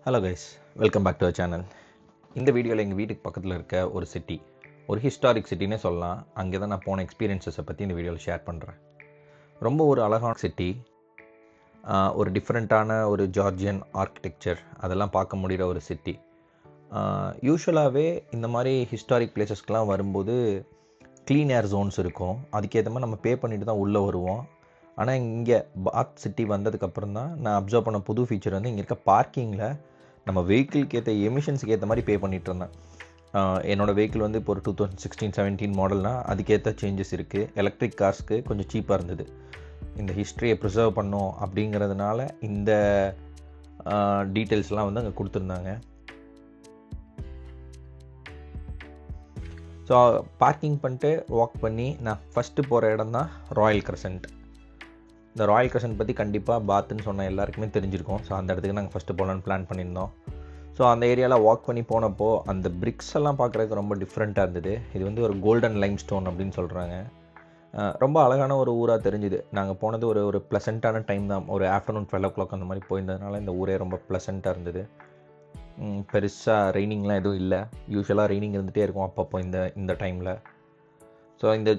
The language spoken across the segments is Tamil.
Hello guys, welcome back to our channel. இந்த வீடியோவில் எங்கள் வீட்டுக்கு பக்கத்தில் இருக்க ஒரு சிட்டி, ஒரு ஹிஸ்டாரிக் சிட்டினே சொல்லலாம். அங்கே தான் நான் போன எக்ஸ்பீரியன்ஸஸை பற்றி இந்த வீடியோவில் ஷேர் பண்ணுறேன். ரொம்ப ஒரு அழகான சிட்டி, ஒரு டிஃப்ரெண்ட்டான ஒரு ஜார்ஜியன் ஆர்கிடெக்சர் அதெல்லாம் பார்க்க முடிகிற ஒரு சிட்டி. யூஸ்வலாகவே இந்த மாதிரி ஹிஸ்டாரிக் பிளேசஸ்க்கெலாம் வரும்போது க்ளீன் ஏர் ஜோன்ஸ் இருக்கும். அதுக்கேற்ற மாதிரி நம்ம பே பண்ணிட்டு தான் உள்ளே வருவோம். ஆனால் இங்கே பாத் சிட்டி வந்ததுக்கப்புறம் தான் நான் அப்சர்வ் பண்ண புது ஃபீச்சர் வந்து இங்கே இருக்க பார்க்கிங்கில் நம்ம வெஹிக்கிளுக்கு ஏற்ற எமிஷன்ஸுக்கு ஏற்ற மாதிரி பே பண்ணிகிட்டு இருந்தேன். என்னோடய வெஹிக்கிள் வந்து இப்போ ஒரு 2016-17 மாடல்னால் அதுக்கேற்ற சேஞ்சஸ் இருக்குது. எலக்ட்ரிக் கார்ஸ்க்கு கொஞ்சம் சீப்பாக இருந்தது. இந்த ஹிஸ்ட்ரியை ப்ரிசர்வ் பண்ணோம் அப்படிங்கிறதுனால இந்த டீட்டெயில்ஸ்லாம் வந்து அங்கே கொடுத்துருந்தாங்க. ஸோ பார்க்கிங் பண்ணிட்டு வாக் பண்ணி நான் ஃபஸ்ட்டு போகிற இடம் தான் ராயல் கிரசன்ட். இந்த ராயல் கிரசன்ட் பற்றி கண்டிப்பாக பாத்துன்னு சொன்ன எல்லாருக்குமே தெரிஞ்சிருக்கும். ஸோ அந்த இடத்துக்கு நாங்கள் ஃபஸ்ட்டு போகலான்னு பிளான் பண்ணியிருந்தோம். ஸோ அந்த ஏரியாவில் வாக் பண்ணி போனப்போ அந்த பிரிக்ஸ் எல்லாம் பார்க்குறதுக்கு ரொம்ப டிஃப்ரெண்ட்டாக இருந்தது. இது வந்து ஒரு கோல்டன் லைம் ஸ்டோன் அப்படின்னு சொல்கிறாங்க. ரொம்ப அழகான ஒரு ஊராக தெரிஞ்சுது. நாங்கள் போனது ஒரு ப்ளசண்ட்டான டைம் தான். ஒரு ஆஃப்டர்நூன் 12 o'clock அந்த மாதிரி போயிருந்ததுனால இந்த ஊரே ரொம்ப ப்ளசண்ட்டாக இருந்தது. பெருசாக ரெய்னிங்லாம் எதுவும் இல்லை. யூஸ்வலாக ரெய்னிங் இருந்துகிட்டே இருக்கும் அப்பப்போ இந்த டைமில். ஸோ இந்த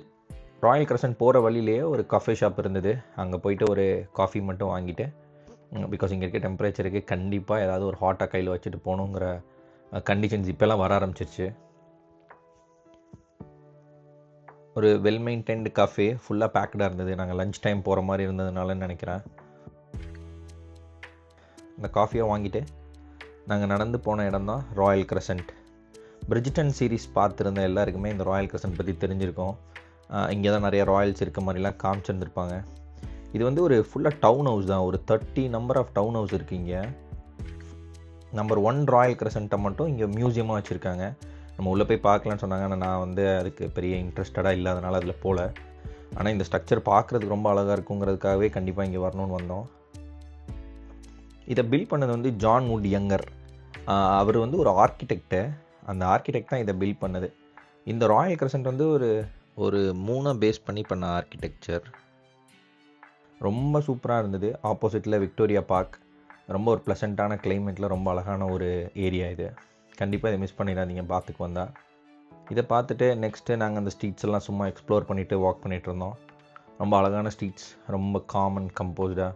ராயல் கிரசன்ட் போகிற வழியிலேயே ஒரு காஃபி ஷாப் இருந்தது. அங்கே போயிட்டு ஒரு காஃபி மட்டும் வாங்கிட்டு, பிகாஸ் இங்கே இருக்க டெம்பரேச்சருக்கு கண்டிப்பாக ஏதாவது ஒரு ஹாட்டாக கையில் வச்சுட்டு போகணுங்கிற கண்டிஷன்ஸ் இப்போல்லாம் வர ஆரம்பிச்சிருச்சு. ஒரு வெல் மெயின்டைன்டு காஃபே, ஃபுல்லாக பேக்டாக இருந்தது. நாங்கள் லஞ்ச் டைம் போகிற மாதிரி இருந்ததுனாலன்னு நினைக்கிறேன். இந்த காஃபியை வாங்கிட்டு நாங்கள் நடந்து போன இடம் தான் ராயல் கிரசன்ட். பிரிட்ஜ்டன் சீரீஸ் பார்த்துருந்த எல்லாருக்குமே இந்த ராயல் கிரசன்ட் பற்றி தெரிஞ்சிருக்கும். இங்கே தான் நிறைய ராயல்ஸ் இருக்க மாதிரிலாம் காமிச்சிருந்துருப்பாங்க. இது வந்து ஒரு ஃபுல்லாக டவுன் ஹவுஸ் தான். ஒரு 30 நம்பர் ஆஃப் டவுன் ஹவுஸ் இருக்குது இங்கே. நம்பர் 1 ராயல் கிரசன்ட்டை மட்டும் இங்கே மியூசியமாக வச்சுருக்காங்க. நம்ம உள்ளே போய் பார்க்கலான்னு சொன்னாங்க. ஆனால் நான் வந்து அதுக்கு பெரிய இன்ட்ரெஸ்டடாக இல்லாதனால அதில் போகல. ஆனால் இந்த ஸ்ட்ரக்சர் பார்க்குறதுக்கு ரொம்ப அழகாக இருக்குங்கிறதுக்காகவே கண்டிப்பாக இங்கே வரணும்னு வந்தோம். இதை பில்ட் பண்ணது வந்து ஜான் வுட் யங்கர். அவர் வந்து ஒரு ஆர்கிடெக்டு. அந்த ஆர்கிடெக்ட் தான் இதை பில்ட் பண்ணது. இந்த ராயல் கிரசன்ட் வந்து ஒரு 3 பேஸ் பண்ணி பண்ண ஆர்கிடெக்சர். ரொம்ப சூப்பராக இருந்தது. ஆப்போசிட்டில் விக்டோரியா பார்க். ரொம்ப ஒரு ப்ளசண்ட்டான கிளைமேட்டில் ரொம்ப அழகான ஒரு ஏரியா இது. கண்டிப்பாக இதை மிஸ் பண்ணிடாதீங்க பாத்துக்கு வந்தால். இதை பார்த்துட்டு நெக்ஸ்ட்டு நாங்கள் அந்த ஸ்ட்ரீட்ஸ் எல்லாம் சும்மா எக்ஸ்ப்ளோர் பண்ணிவிட்டு வாக் பண்ணிகிட்டு இருந்தோம். ரொம்ப அழகான ஸ்ட்ரீட்ஸ், ரொம்ப காமன் கம்போஸ்டாக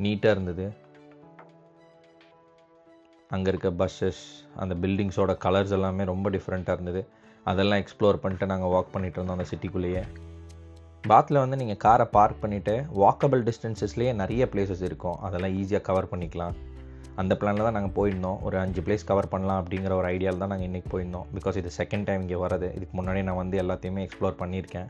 நீட்டாக இருந்தது. அங்கே இருக்க பஸ்ஸஸ், அந்த பில்டிங்ஸோட கலர்ஸ் எல்லாமே ரொம்ப டிஃப்ரெண்ட்டாக இருந்தது. அதெல்லாம் எக்ஸ்ப்ளோர் பண்ணிட்டு நாங்கள் வாக் பண்ணிகிட்டு இருந்தோம் அந்த சிட்டிக்குள்ளேயே. பாத்தில் வந்து நீங்கள் காரை பார்க் பண்ணிவிட்டு வாக்கபிள் டிஸ்டன்சஸ்லேயே நிறைய பிளேசஸ் இருக்கும். அதெல்லாம் ஈஸியாக கவர் பண்ணிக்கலாம். அந்த பிளானில் தான் நாங்கள் போயிருந்தோம். ஒரு 5 பிளேஸ் கவர் பண்ணலாம் அப்படிங்கிற ஒரு ஐடியாவில் தான் நாங்கள் இன்றைக்கி போயிருந்தோம். பிகாஸ் இது செகண்ட் டைம் இங்கே வரது. இதுக்கு முன்னாடி நான் வந்து எல்லாத்தையுமே எக்ஸ்ப்ளோர் பண்ணியிருக்கேன்.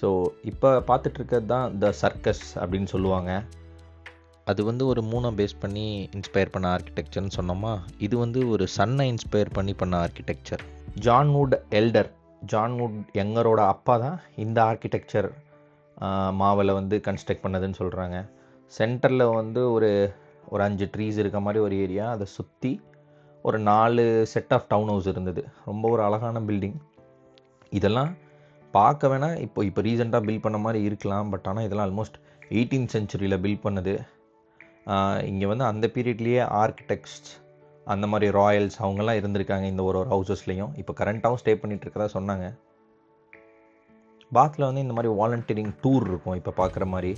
ஸோ இப்போ பார்த்துட்ருக்கிறது தான் த சர்க்கஸ் அப்படின்னு சொல்லுவாங்க. அது வந்து ஒரு 3 பேஸ் பண்ணி இன்ஸ்பயர் பண்ண ஆர்கிடெக்சர்னு சொன்னோமா. இது வந்து ஒரு சன்னை இன்ஸ்பயர் பண்ண architecture. John Wood Elder, John Wood யங்கரோட அப்பா தான் இந்த ஆர்கிடெக்சர் மாவலை வந்து கன்ஸ்ட்ரக்ட் பண்ணதுன்னு சொல்கிறாங்க. சென்டரில் வந்து ஒரு 5 ட்ரீஸ் இருக்க மாதிரி ஒரு ஏரியா. அதை சுற்றி ஒரு 4 செட் ஆஃப் டவுன் ஹவுஸ் இருந்தது. ரொம்ப ஒரு அழகான பில்டிங். இதெல்லாம் பார்க்க வேணால் இப்போ ரீசெண்டாக பில்ட் பண்ண மாதிரி இருக்கலாம். பட் ஆனால் இதெல்லாம் ஆல்மோஸ்ட் 18th century பில்ட் பண்ணது. இங்கே வந்து அந்த பீரியட்லேயே ஆர்கிடெக்ட்ஸ், அந்த மாதிரி ராயல்ஸ் அவங்கெல்லாம் இருந்திருக்காங்க இந்த ஒரு ஹவுசஸ்லேயும். இப்போ கரண்ட்டாகவும் ஸ்டே பண்ணிகிட்டு இருக்கிறதா சொன்னாங்க. பாத்தில் வந்து இந்த மாதிரி வாலண்டியரிங் டூர் இருக்கும். இப்போ பார்க்குற மாதிரி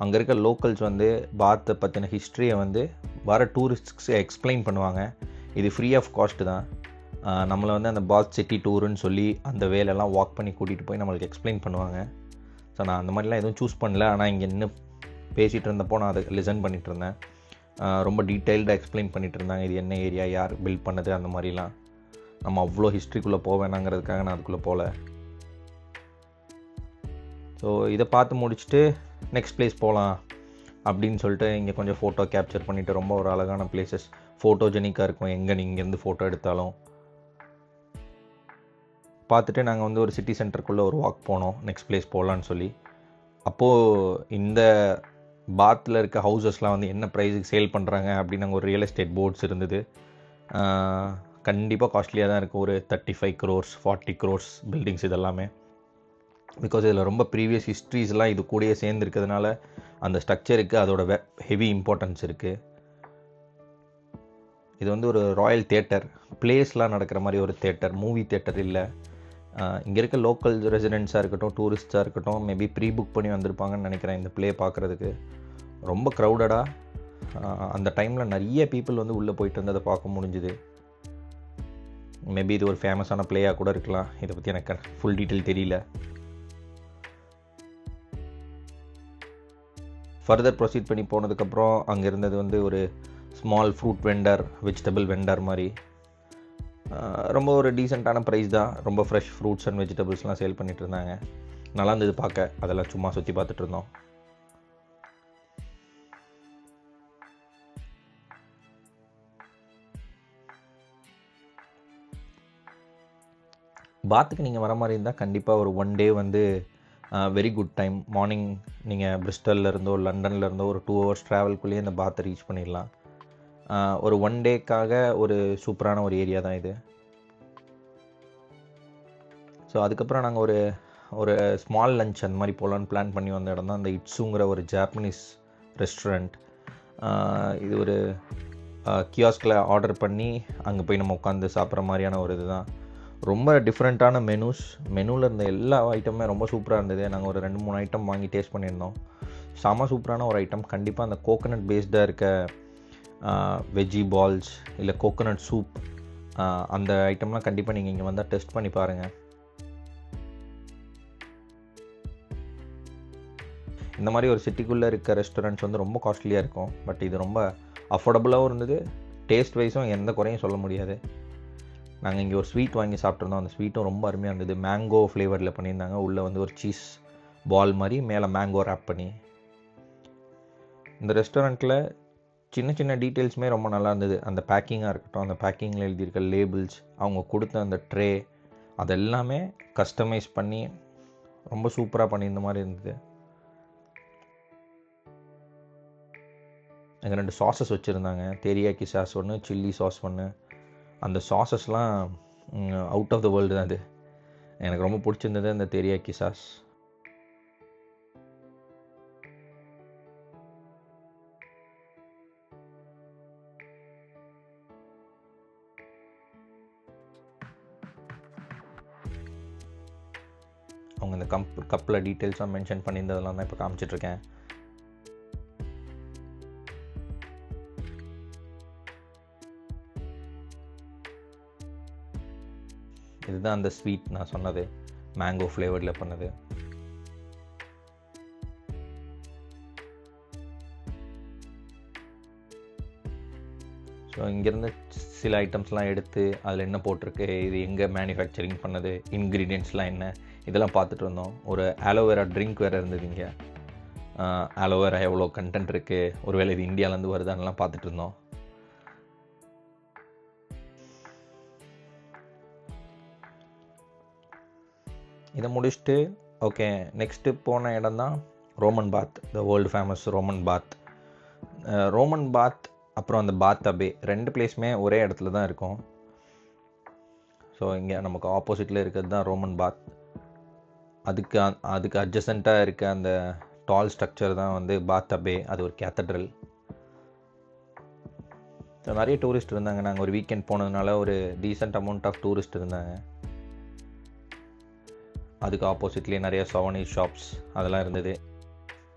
அங்கே இருக்க லோக்கல்ஸ் வந்து பாத்தை பற்றின ஹிஸ்ட்ரியை வந்து வர டூரிஸ்ட்ஸ்க்கு எக்ஸ்பிளைன் பண்ணுவாங்க. இது ஃப்ரீ ஆஃப் காஸ்ட்டு தான். நம்மளை வந்து அந்த பாத் சிட்டி டூருன்னு சொல்லி அந்த வேலையெல்லாம் வாக் பண்ணி கூட்டிகிட்டு போய் நம்மளுக்கு எக்ஸ்பிளைன் பண்ணுவாங்க. ஸோ நான் அந்த மாதிரிலாம் எதுவும் சூஸ் பண்ணல. ஆனால் இங்கே இன்னும் பேசிகிட்டு இருந்தப்போ நான் அதை லிசன் பண்ணிகிட்டு இருந்தேன். ரொம்ப டீட்டெயில்டாக எக்ஸ்பிளைன் பண்ணிகிட்டு இருந்தாங்க. இது என்ன ஏரியா, யார் பில்ட் பண்ணது, அந்த மாதிரிலாம். நம்ம அவ்வளோ ஹிஸ்ட்ரிக்குள்ளே போவேனாங்கிறதுக்காக நான் அதுக்குள்ளே போகல. ஸோ இதை பார்த்து முடிச்சுட்டு நெக்ஸ்ட் பிளேஸ் போகலாம் அப்படின்னு சொல்லிட்டு இங்கே கொஞ்சம் ஃபோட்டோ கேப்சர் பண்ணிவிட்டு, ரொம்ப ஒரு அழகான பிளேசஸ், ஃபோட்டோஜெனிக்காக இருக்கும் எங்கே நீங்கள் இங்கேருந்து ஃபோட்டோ எடுத்தாலும். பார்த்துட்டு நாங்கள் வந்து ஒரு சிட்டி சென்டருக்குள்ளே ஒரு வாக் போனோம், நெக்ஸ்ட் பிளேஸ் போகலான்னு சொல்லி. அப்போது இந்த பாத்தில் இருக்க ஹவுசஸ்லாம் வந்து என்ன ப்ரைஸுக்கு சேல் பண்ணுறாங்க அப்படின்னு நாங்கள் ஒரு ரியல் எஸ்டேட் போர்ட்ஸ் இருந்தது. கண்டிப்பாக காஸ்ட்லியாக தான் இருக்குது. ஒரு 35 crores 40 crores பில்டிங்ஸ் இதெல்லாமே. பிகாஸ் இதில் ரொம்ப ப்ரீவியஸ் ஹிஸ்ட்ரிஸ்லாம் இது கூடயே சேர்ந்துருக்கிறதுனால அந்த ஸ்ட்ரக்சருக்கு அதோட ஹெவி இம்பார்ட்டன்ஸ் இருக்குது. இது வந்து ஒரு ராயல் தியேட்டர், பிளேஸ்லாம் நடக்கிற மாதிரி ஒரு தியேட்டர், மூவி தியேட்டர் இல்லை. இங்கே இருக்க லோக்கல் ரெசிடென்ட்ஸாக இருக்கட்டும், டூரிஸ்ட்ஸாக இருக்கட்டும், மேபி ப்ரீ புக் பண்ணி வந்திருப்பாங்கன்னு நினைக்கிறேன் இந்த ப்ளே பார்க்குறதுக்கு. ரொம்ப க்ரௌடடாக அந்த டைமில் நிறைய பீப்புள் வந்து உள்ளே போயிட்டு வந்து அதை பார்க்க முடிஞ்சுது. மேபி இது ஒரு ஃபேமஸான ப்ளேயாக கூட இருக்கலாம், இதை பற்றி எனக்கு ஃபுல் டீட்டெயில் தெரியல. ஃபர்தர் ப்ரொசீட் பண்ணி போனதுக்கப்புறம் அங்கே இருந்தது வந்து ஒரு small fruit vendor, vegetable vendor மாதிரி. ரொம்ப ஒரு டீசெண்டான ப்ரைஸ் தான். ரொம்ப ஃப்ரெஷ் ஃப்ரூட்ஸ் அண்ட் வெஜிடபிள்ஸ்லாம் சேல் பண்ணிகிட்டு இருந்தாங்க. நல்லா இருந்தது பார்க்க. அதெல்லாம் சும்மா சுற்றி பார்த்துட்டு இருந்தோம். பாத்துக்கு நீங்கள் வர மாதிரி இருந்தால் கண்டிப்பாக ஒரு 1 டே வந்து வெரி குட் டைம். மார்னிங் நீங்கள் பிரிஸ்டல்லேருந்தோ லண்டன்லேருந்தோ ஒரு 2 hours ட்ராவல்குள்ளேயே இந்த பாத்தை ரீச் பண்ணிடலாம். ஒரு 1 டேக்காக ஒரு சூப்பரான ஒரு ஏரியா தான் இது. ஸோ அதுக்கப்புறம் நாங்கள் ஒரு ஸ்மால் லஞ்ச் அந்த மாதிரி போகலான்னு பிளான் பண்ணி வந்த இடம் தான் இந்த இட்ஸுங்கிற ஒரு ஜாப்பனீஸ் ரெஸ்டாரண்ட். இது ஒரு கியாஸ்கில் ஆர்டர் பண்ணி அங்கே போய் நம்ம உட்காந்து சாப்பிட்ற மாதிரியான ஒரு இது தான். ரொம்ப டிஃப்ரெண்ட்டான மெனுவில் இருந்த எல்லா ஐட்டமே ரொம்ப சூப்பராக இருந்தது. நாங்கள் ஒரு 2-3 ஐட்டம் வாங்கி டேஸ்ட் பண்ணியிருந்தோம். செம சூப்பரான ஒரு ஐட்டம். கண்டிப்பாக அந்த கோகோனட் பேஸ்டாக இருக்க வெஜ்ஜி பால்ஸ் இல்லை கோகோனட் சூப், அந்த ஐட்டம்லாம் கண்டிப்பாக நீங்கள் இங்கே வந்தால் டெஸ்ட் பண்ணி பாருங்கள். இந்த மாதிரி ஒரு சிட்டிக்குள்ளே இருக்க ரெஸ்டாரண்ட்ஸ் வந்து ரொம்ப காஸ்ட்லியாக இருக்கும். பட் இது ரொம்ப அஃபோர்டபுளாகவும் இருந்தது. டேஸ்ட் வைஸும் எந்த குறையும் சொல்ல முடியாது. நாங்கள் இங்கே ஒரு ஸ்வீட் வாங்கி சாப்பிட்ருந்தோம். அந்த ஸ்வீட்டும் ரொம்ப அருமையாக இருந்தது. மேங்கோ ஃப்ளேவரில் பண்ணியிருந்தாங்க. உள்ளே வந்து ஒரு சீஸ் பால் மாதிரி, மேலே மேங்கோ ரேப் பண்ணி. இந்த ரெஸ்டாரண்ட்டில் சின்ன சின்ன டீட்டெயில்ஸுமே ரொம்ப நல்லா இருந்தது. அந்த பேக்கிங்காக இருக்கட்டும், அந்த பேக்கிங்கில் எழுதியிருக்க லேபிள்ஸ், அவங்க கொடுத்த அந்த ட்ரே, அதெல்லாமே கஸ்டமைஸ் பண்ணி ரொம்ப சூப்பராக பண்ணியிருந்த மாதிரி இருந்தது. அங்கே 2 சாஸஸ் வச்சுருந்தாங்க. தெரியாக்கி சாஸ் ஒன்று, சில்லி சாஸ் ஒன்று. அந்த சாஸஸ்லாம் அவுட் ஆஃப் த வேர்ல்டு தான். அது எனக்கு ரொம்ப பிடிச்சிருந்தது அந்த தெரியாக்கி சாஸ். அவங்க இந்த கப்பில் டீட்டெயில்ஸாக மென்ஷன் பண்ணியிருந்ததெல்லாம் தான் இப்போ காமிச்சிட்ருக்கேன். இதுதான் அந்த ஸ்வீட் நான் சொன்னது, மேங்கோ ஃப்ளேவரில் பண்ணது. ஸோ இங்கேருந்து சில ஐட்டம்ஸ்லாம் எடுத்து அதில் என்ன போட்டிருக்கு, இது எங்கே மேனுஃபேக்சரிங் பண்ணது, இன்க்ரீடியன்ட்ஸ்லாம் என்ன, இதெல்லாம் பார்த்துட்டு இருந்தோம். ஒரு ஆலோவேரா ட்ரிங்க் வேறு இருந்தது இங்கே. ஆலோவேரா எவ்வளோ கண்டென்ட் இருக்குது, ஒருவேளை இது இந்தியாவிலேருந்து வருதான்லாம் பார்த்துட்டு இருந்தோம். இதை முடிச்சுட்டு ஓகே, நெக்ஸ்ட்டு போன இடம் தான் Roman Bath, the world famous Roman Bath. Roman Bath அப்புறம் அந்த பாத் அபே 2 பிளேஸுமே ஒரே இடத்துல தான் இருக்கும். ஸோ இங்கே நமக்கு ஆப்போசிட்டில் இருக்கிறது தான் ரோமன் பாத். அதுக்கு அட்ஜசண்ட்டாக இருக்க அந்த டால் ஸ்ட்ரக்சர் தான் வந்து பாத் அபே. அது ஒரு கேத்தட்ரல். ஸோ நிறைய டூரிஸ்ட் இருந்தாங்க. நாங்கள் ஒரு வீக்கெண்ட் போனதுனால ஒரு டீசென்ட் அமௌண்ட் ஆஃப் டூரிஸ்ட் இருந்தாங்க. அதுக்கு ஆப்போசிட்லேயே நிறைய சவனீஸ் ஷாப்ஸ் அதெல்லாம் இருந்தது.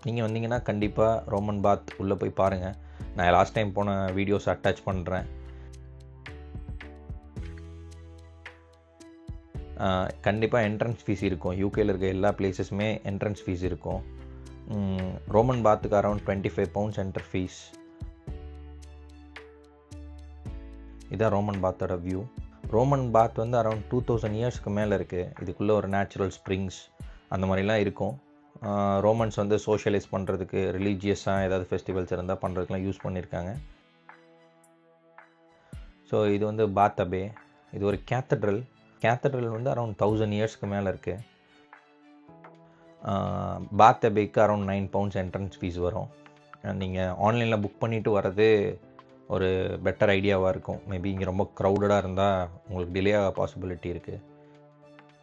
நீங்கள் வந்தீங்கன்னா கண்டிப்பாக ரோமன் பாத் உள்ளே போய் பாருங்கள். நான் லாஸ்ட் டைம் போன வீடியோஸ் அட்டாச் பண்ணுறேன். கண்டிப்பாக என்ட்ரன்ஸ் ஃபீஸ் இருக்கும். யூகேயில் இருக்க எல்லா பிளேஸஸுமே என்ட்ரன்ஸ் ஃபீஸ் இருக்கும். ரோமன் பாத்துக்கு அரௌண்ட் 25 pounds என்டர் ஃபீஸ். இதான் ரோமன் பாத்தோட வியூ. ரோமன் பாத் வந்து அரௌண்ட் 2000 இயர்ஸ்க்கு மேலே இருக்குது. இதுக்குள்ளே ஒரு நேச்சுரல் ஸ்ப்ரிங்ஸ் அந்த மாதிரிலாம் இருக்கும். ரோமன்ஸ் வந்து சோஷியலைஸ் பண்ணுறதுக்கு, ரிலீஜியஸாக ஏதாவது ஃபெஸ்டிவல்ஸ் இருந்தால் பண்ணுறதுக்குலாம் யூஸ் பண்ணியிருக்காங்க. ஸோ இது வந்து பாத் அபே. இது ஒரு கேத்தட்ரல் வந்து அரௌண்ட் 1000 இயர்ஸ்க்கு மேலே இருக்குது. பாத் அபேக்கு அரௌண்ட் 9 pounds என்ட்ரன்ஸ் ஃபீஸ் வரும். நீங்கள் ஆன்லைனில் புக் பண்ணிவிட்டு வர்றது ஒரு பெட்டர் ஐடியாவாக இருக்கும். மேபி இங்கே ரொம்ப க்ரௌடடாக இருந்தால் உங்களுக்கு டிலே ஆக பாசிபிலிட்டி இருக்குது.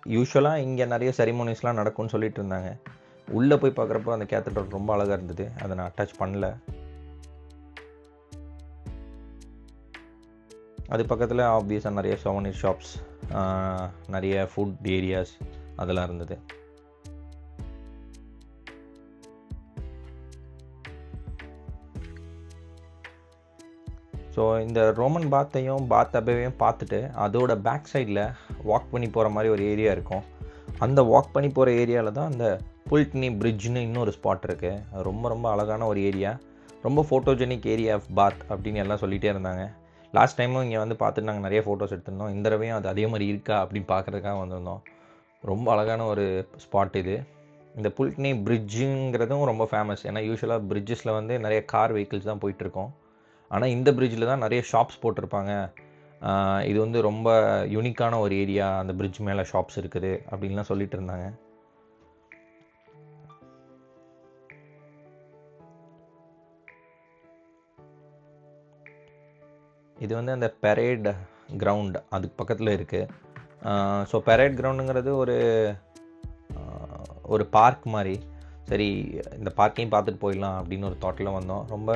யூஸ்வலாக இங்கே நிறைய செரிமோனிஸ்லாம் நடக்கும்னு சொல்லிட்டு இருந்தாங்க. உள்ளே போய் பார்க்குறப்போ அந்த கேத்தட்ரல் ரொம்ப அழகாக இருந்தது. அதை நான் அட்டாச் பண்ணல. அது பக்கத்தில் ஆப்வியஸாக நிறைய சோவனிர் ஷாப்ஸ், நிறைய ஃபுட் ஏரியாஸ் அதெல்லாம் இருந்தது. ஸோ இந்த ரோமன் பாத்தையும் பாத் டப்பையும் பார்த்துட்டு அதோட பேக் சைடில் வாக் பண்ணி போகிற மாதிரி ஒரு ஏரியா இருக்கும். அந்த வாக் பண்ணி போகிற ஏரியாவில் தான் அந்த புல்ட்னி பிரிட்ஜ்னு இன்னொரு ஸ்பாட் இருக்குது. அது ரொம்ப ரொம்ப அழகான ஒரு ஏரியா, ரொம்ப ஃபோட்டோஜெனிக் ஏரியா ஆஃப் பாத் அப்படின்னு எல்லாம் சொல்லிகிட்டே இருந்தாங்க. லாஸ்ட் டைமும் இங்கே வந்து பார்த்துட்டு நாங்கள் நிறைய ஃபோட்டோஸ் எடுத்திருந்தோம். இந்த தடவையும் அது அதே மாதிரி இருக்கா அப்படின்னு பார்க்குறதுக்காக வந்திருந்தோம். ரொம்ப அழகான ஒரு ஸ்பாட் இது. இந்த புல்ட்னி பிரிட்ஜுங்கிறதும் ரொம்ப ஃபேமஸ். ஏன்னா யூஸ்வலாக பிரிட்ஜஸில் வந்து நிறைய கார் வெஹிக்கிள்ஸ் தான் போயிட்டுருக்கோம். ஆனால் இந்த பிரிட்ஜில் தான் நிறைய ஷாப்ஸ் போட்டிருப்பாங்க. இது வந்து ரொம்ப யூனிக்கான ஒரு ஏரியா, அந்த பிரிட்ஜ் மேலே ஷாப்ஸ் இருக்குது அப்படின்லாம் சொல்லிட்டு இருந்தாங்க. இது வந்து அந்த பெரேட் கிரவுண்ட் அதுக்கு பக்கத்தில் இருக்குது. ஸோ பெரேட் கிரவுண்டுங்கிறது ஒரு பார்க் மாதிரி. சரி, இந்த பார்க்கையும் பார்த்துட்டு போயிடலாம் அப்படின்னு ஒரு தாட்டில் வந்தோம். ரொம்ப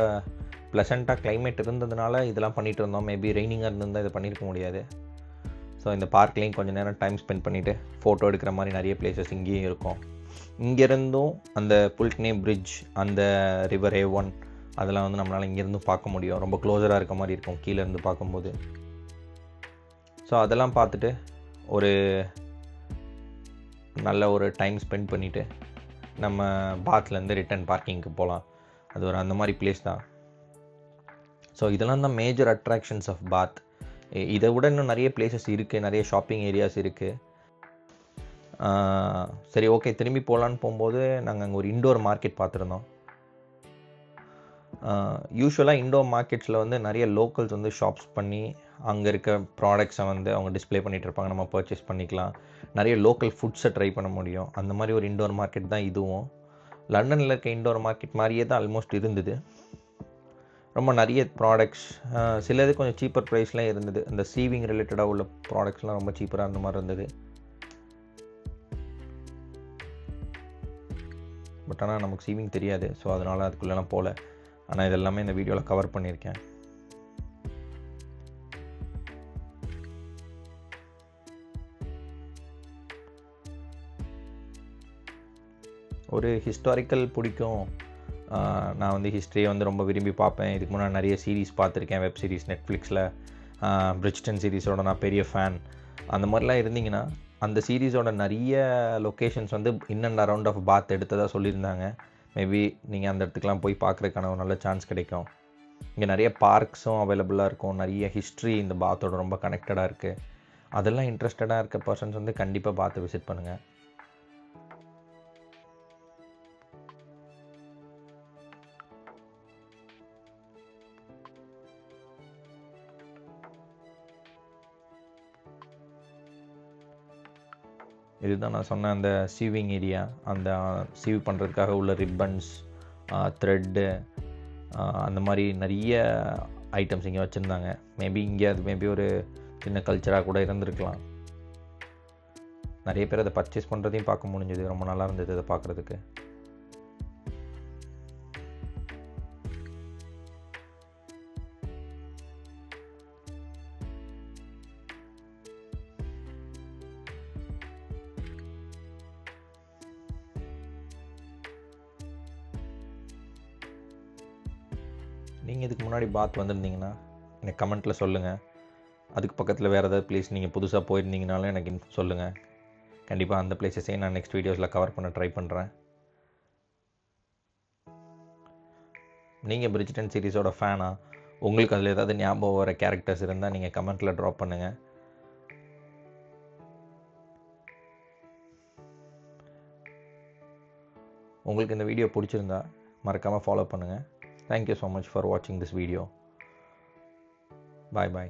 ப்ளசண்ட்டாக கிளைமேட் இருந்ததுனால இதெல்லாம் பண்ணிகிட்டு இருந்தோம். மேபி ரெய்னிங்காக இருந்திருந்தால் இதை பண்ணியிருக்க முடியாது. ஸோ இந்த பார்க்லேயும் கொஞ்சம் நேரம் டைம் ஸ்பெண்ட் பண்ணிவிட்டு ஃபோட்டோ எடுக்கிற மாதிரி நிறைய பிளேசஸ் இங்கேயும் இருக்கும். இங்கேருந்தும் அந்த புல்ட்னி பிரிட்ஜ், அந்த ரிவர் ஏவன் அதெல்லாம் வந்து நம்மளால் இங்கேருந்தும் பார்க்க முடியும். ரொம்ப க்ளோஸராக இருக்க மாதிரி இருக்கும் கீழேருந்து பார்க்கும்போது. ஸோ அதெல்லாம் பார்த்துட்டு ஒரு நல்ல ஒரு டைம் ஸ்பெண்ட் பண்ணிவிட்டு நம்ம பாத்லேருந்து ரிட்டன் பார்க்கிங்க்கு போகலாம். அது ஒரு அந்த மாதிரி பிளேஸ் தான். ஸோ இதெல்லாம் தான் மேஜர் அட்ராக்ஷன்ஸ் ஆஃப் பாத். இதை விட இன்னும் நிறைய பிளேசஸ் இருக்குது, நிறைய ஷாப்பிங் ஏரியாஸ் இருக்குது. சரி, ஓகே, திரும்பி போகலான்னு போகும்போது நாங்கள் அங்கே ஒரு இண்டோர் மார்க்கெட் பார்த்துருந்தோம். யூஸ்வலாக இண்டோர் மார்க்கெட்ஸில் வந்து நிறைய லோக்கல்ஸ் வந்து ஷாப்ஸ் பண்ணி அங்கே இருக்க ப்ராடக்ட்ஸை வந்து அவங்க டிஸ்பிளே பண்ணிகிட்டு இருப்பாங்க. நம்ம பர்ச்சேஸ் பண்ணிக்கலாம். நிறைய லோக்கல் ஃபுட்ஸை ட்ரை பண்ண முடியும். அந்த மாதிரி ஒரு இண்டோர் மார்க்கெட் தான் இதுவும். லண்டனில் இருக்க இண்டோர் மார்க்கெட் மாதிரியே தான் ஆல்மோஸ்ட் இருந்தது. ரொம்ப நிறைய ப்ராடக்ட்ஸ், சிலது கொஞ்சம் சீப்பர் ப்ரைஸ்லாம் இருந்தது. இந்த சீவிங் ரிலேட்டடாக உள்ள ப்ராடக்ட்ஸ்லாம் ரொம்ப சீப்பராக அந்த மாதிரி இருந்தது. பட் ஆனால் நமக்கு சீவிங் தெரியாது, ஸோ அதனால் அதுக்குள்ளெல்லாம் போகல. ஆனால் இதெல்லாமே இந்த வீடியோவில் கவர் பண்ணியிருக்கேன். ஒரு ஹிஸ்டாரிக்கல் பிடிக்கும். நான் வந்து ஹிஸ்ட்ரியை வந்து ரொம்ப விரும்பி பார்ப்பேன். இதுக்கு முன்னாடி நிறைய சீரீஸ் பார்த்துருக்கேன், வெப் சீரிஸ் நெட்ஃப்ளிக்ஸில். பிரிட்ஜ்டன் சீரீஸோட நான் பெரிய ஃபேன். அந்த மாதிரிலாம் இருந்தீங்கன்னா அந்த சீரீஸோட நிறைய லொக்கேஷன்ஸ் வந்து இன் அண்ட் அரவுண்ட் ஆஃப் பாத் எடுத்ததாக சொல்லியிருந்தாங்க. மேபி நீங்கள் அந்த இடத்துக்குலாம் போய் பார்க்குறதுக்கான ஒரு நல்ல சான்ஸ் கிடைக்கும். இங்கே நிறைய பார்க்ஸும் அவைலபிளாக இருக்கும். நிறைய ஹிஸ்ட்ரி இந்த பாத்தோட ரொம்ப கனெக்டடாக இருக்குது. அதெல்லாம் இன்ட்ரெஸ்டடாக இருக்க பர்சன்ஸ் வந்து கண்டிப்பாக பாத்தை விசிட் பண்ணுங்கள். இதுதான் நான் சொன்ன அந்த சீவிங் ஏரியா. அந்த சீவ் பண்ணுறதுக்காக உள்ள ரிப்பன்ஸ், த்ரெட்டு, அந்த மாதிரி நிறைய ஐட்டம்ஸ் இங்கே வச்சுருந்தாங்க. மேபி இங்கே அது மேபி ஒரு சின்ன கல்ச்சராக கூட இருந்திருக்கலாம். நிறைய பேர் அதை பர்ச்சேஸ் பண்ணுறதையும் பார்க்க முடிஞ்சது. ரொம்ப நல்லா இருந்தது அதை பார்க்குறதுக்கு. நீங்கள் இதுக்கு முன்னாடி பாத் வந்திருந்தீங்கன்னா எனக்கு கமெண்ட்டில் சொல்லுங்கள். அதுக்கு பக்கத்தில் வேறு ஏதாவது பிளேஸ் நீங்கள் புதுசாக போயிருந்தீங்கனாலும் எனக்கு சொல்லுங்கள். கண்டிப்பாக அந்த பிளேஸஸையும் நான் நெக்ஸ்ட் வீடியோஸில் கவர் பண்ண ட்ரை பண்ணுறேன். நீங்கள் பிரிட்ஜ்டன் சீரிஸோட ஃபேனா? உங்களுக்கு அதில் ஏதாவது ஞாபகம் வர கேரக்டர்ஸ் இருந்தால் நீங்கள் கமெண்ட்டில் ட்ராப் பண்ணுங்கள். உங்களுக்கு இந்த வீடியோ பிடிச்சிருந்தா மறக்காமல் ஃபாலோ பண்ணுங்கள். Thank you so much for watching this video. Bye bye.